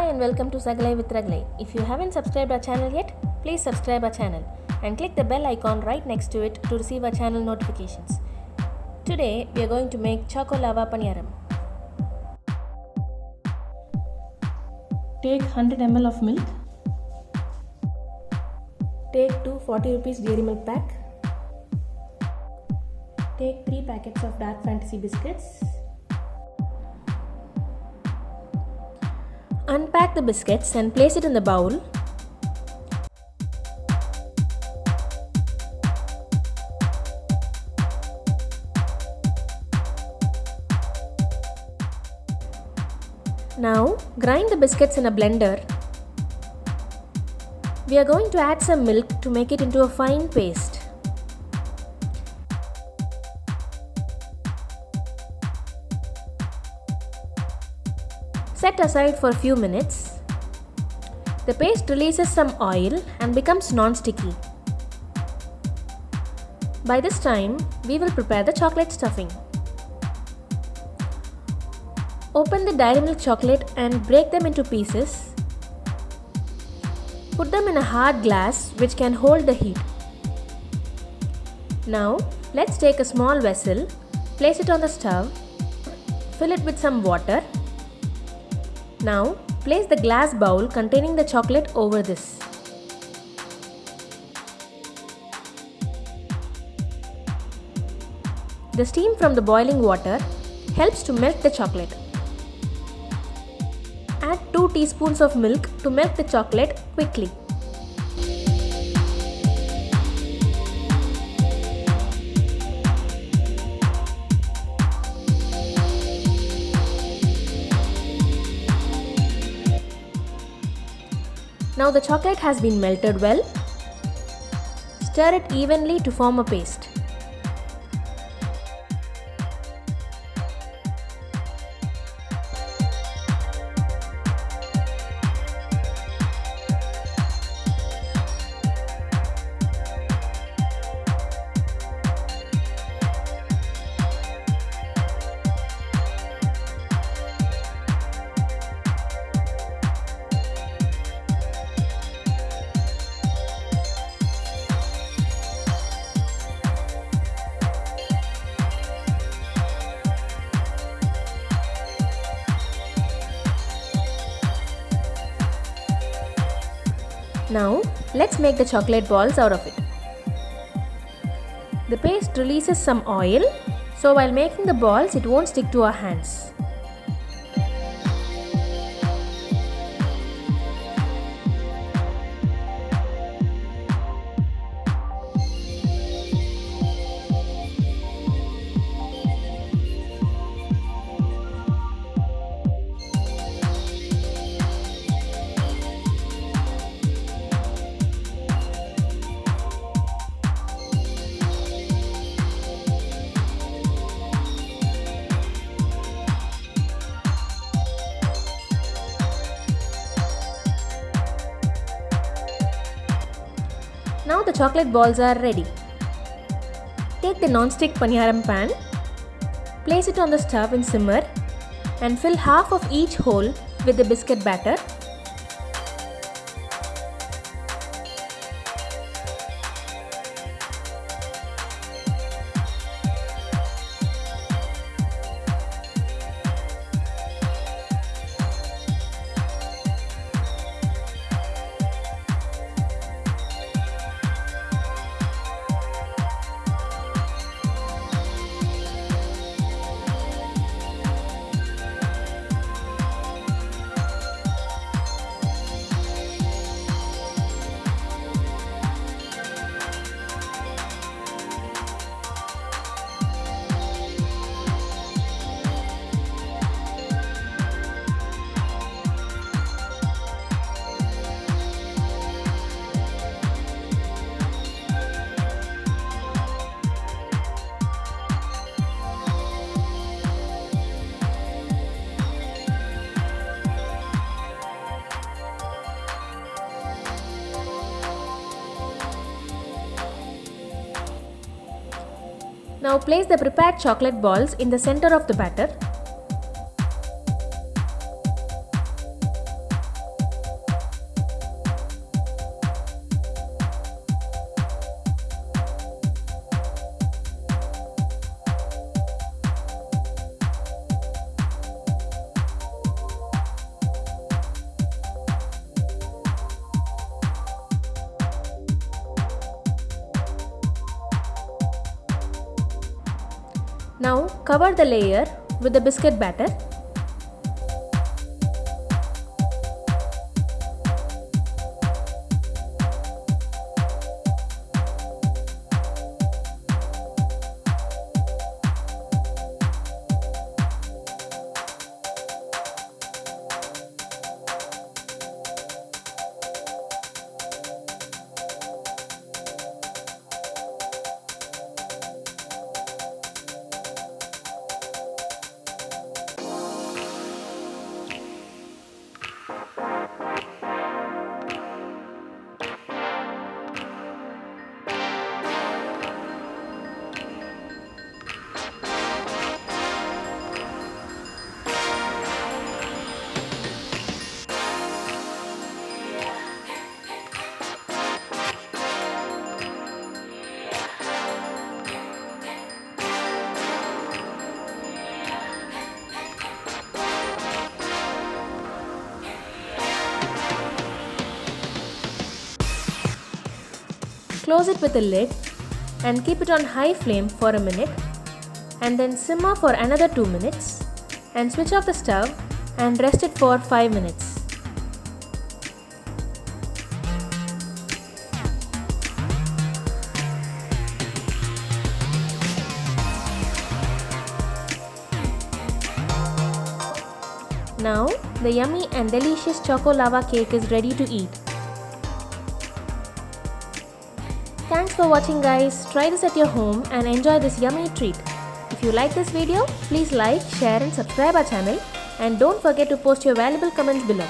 Hi and welcome to Ragalai with Ragalai. If you haven't subscribed our channel yet, please subscribe our channel and click the bell icon right next to it to receive our channel notifications. Today we are going to make Choco Lava Paniyaram. Take 100 ml of milk. Take 2 40 rupees dairy milk pack. Take 3 packets of dark fantasy biscuits. Unpack the biscuits and place it in the bowl. Now grind the biscuits in a blender. We are going to add some milk to make it into a fine paste. Set aside for a few minutes. The paste releases some oil and becomes non-sticky. By this time, we will prepare the chocolate stuffing. Open the dairy milk chocolate and break them into pieces. Put them in a hard glass which can hold the heat. Now, let's take a small vessel, place it on the stove, fill it with some water. Now, place the glass bowl containing the chocolate over this. The steam from the boiling water helps to melt the chocolate. Add 2 teaspoons of milk to melt the chocolate quickly. Now the chocolate has been melted well. Stir it evenly to form a paste. Now, let's make the chocolate balls out of it. The paste releases some oil, so while making the balls, it won't stick to our hands. Now the chocolate balls are ready. Take the non-stick paniyaram pan, place it on the stove and simmer and fill half of each hole with the biscuit batter. Now place the prepared chocolate balls in the center of the batter. Now cover the layer with the biscuit batter. Close it with a lid and keep it on high flame for a minute, and then simmer for another 2 minutes and switch off the stove and rest it for 5 minutes. Now the yummy and delicious Choco Lava cake is ready to eat. Thanks for watching guys. Try this at your home and enjoy this yummy treat. If you like this video, please like, share and subscribe our channel, and don't forget to post your valuable comments below.